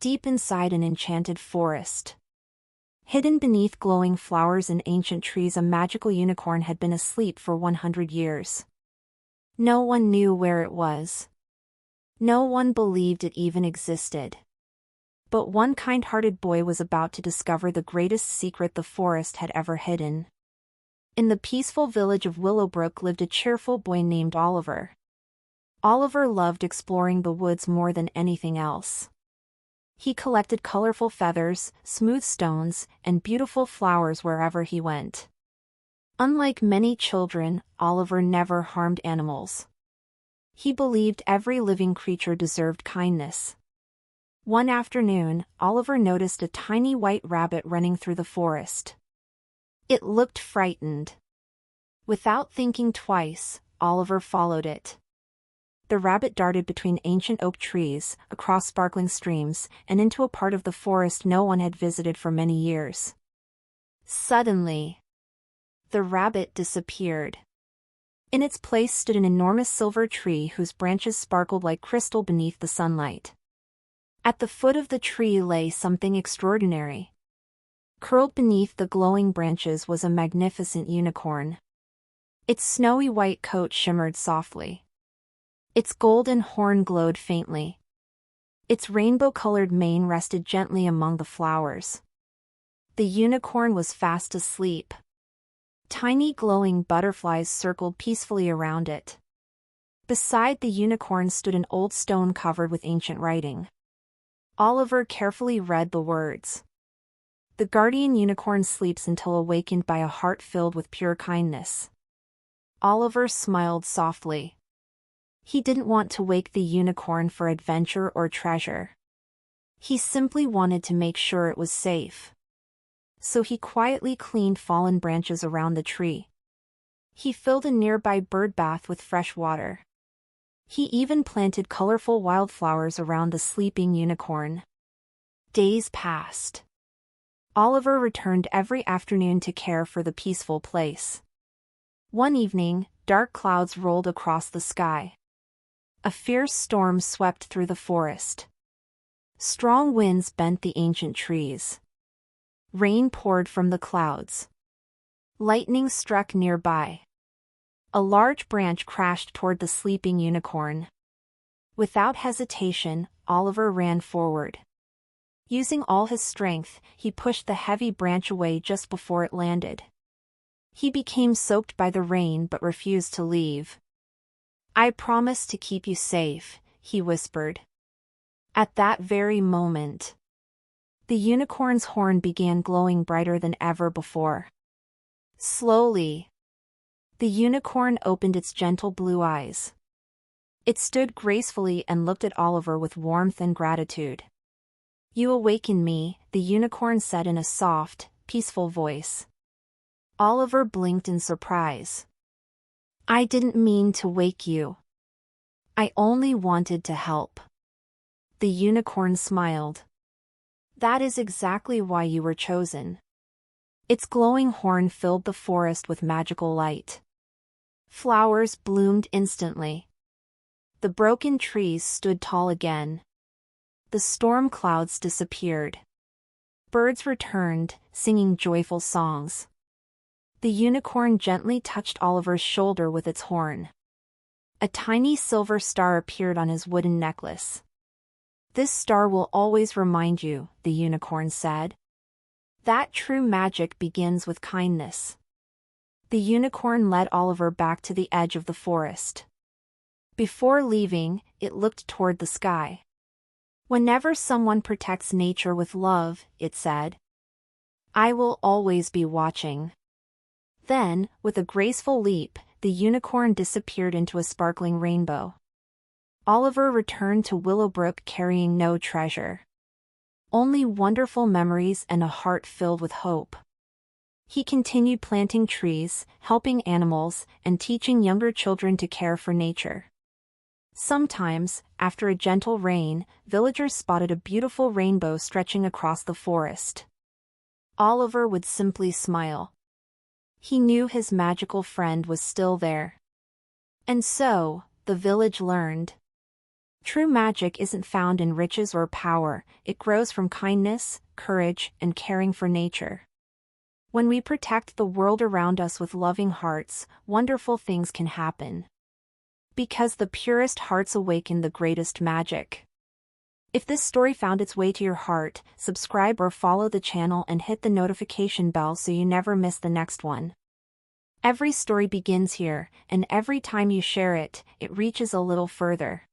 deep inside an enchanted forest. Hidden beneath glowing flowers and ancient trees, a magical unicorn had been asleep for 100 years. No one knew where it was. No one believed it even existed. But one kind-hearted boy was about to discover the greatest secret the forest had ever hidden. In the peaceful village of Willowbrook lived a cheerful boy named Oliver. Oliver loved exploring the woods more than anything else. He collected colorful feathers, smooth stones, and beautiful flowers wherever he went. Unlike many children, Oliver never harmed animals. He believed every living creature deserved kindness. One afternoon, Oliver noticed a tiny white rabbit running through the forest. It looked frightened. Without thinking twice, Oliver followed it. The rabbit darted between ancient oak trees, across sparkling streams, and into a part of the forest no one had visited for many years. Suddenly, the rabbit disappeared. In its place stood an enormous silver tree whose branches sparkled like crystal beneath the sunlight. At the foot of the tree lay something extraordinary. Curled beneath the glowing branches was a magnificent unicorn. Its snowy white coat shimmered softly. Its golden horn glowed faintly. Its rainbow-colored mane rested gently among the flowers. The unicorn was fast asleep. Tiny glowing butterflies circled peacefully around it. Beside the unicorn stood an old stone covered with ancient writing. Oliver carefully read the words. The guardian unicorn sleeps until awakened by a heart filled with pure kindness. Oliver smiled softly. He didn't want to wake the unicorn for adventure or treasure. He simply wanted to make sure it was safe. So he quietly cleaned fallen branches around the tree. He filled a nearby bird bath with fresh water. He even planted colorful wildflowers around the sleeping unicorn. Days passed. Oliver returned every afternoon to care for the peaceful place. One evening, dark clouds rolled across the sky. A fierce storm swept through the forest. Strong winds bent the ancient trees. Rain poured from the clouds. Lightning struck nearby. A large branch crashed toward the sleeping unicorn. Without hesitation, Oliver ran forward. Using all his strength, he pushed the heavy branch away just before it landed. He became soaked by the rain but refused to leave. "I promise to keep you safe," he whispered. At that very moment, the unicorn's horn began glowing brighter than ever before. Slowly, the unicorn opened its gentle blue eyes. It stood gracefully and looked at Oliver with warmth and gratitude. "You awakened me," the unicorn said in a soft, peaceful voice. Oliver blinked in surprise. "I didn't mean to wake you. I only wanted to help." The unicorn smiled. "That is exactly why you were chosen." Its glowing horn filled the forest with magical light. Flowers bloomed instantly. The broken trees stood tall again. The storm clouds disappeared. Birds returned, singing joyful songs. The unicorn gently touched Oliver's shoulder with its horn. A tiny silver star appeared on his wooden necklace. "This star will always remind you," the unicorn said, "that true magic begins with kindness." The unicorn led Oliver back to the edge of the forest. Before leaving, it looked toward the sky. "Whenever someone protects nature with love," it said, "I will always be watching." Then, with a graceful leap, the unicorn disappeared into a sparkling rainbow. Oliver returned to Willowbrook carrying no treasure. Only wonderful memories and a heart filled with hope. He continued planting trees, helping animals, and teaching younger children to care for nature. Sometimes, after a gentle rain, villagers spotted a beautiful rainbow stretching across the forest. Oliver would simply smile. He knew his magical friend was still there. And so, the village learned. True magic isn't found in riches or power, it grows from kindness, courage, and caring for nature. When we protect the world around us with loving hearts, wonderful things can happen. Because the purest hearts awaken the greatest magic. If this story found its way to your heart, subscribe or follow the channel and hit the notification bell so you never miss the next one. Every story begins here, and every time you share it, it reaches a little further.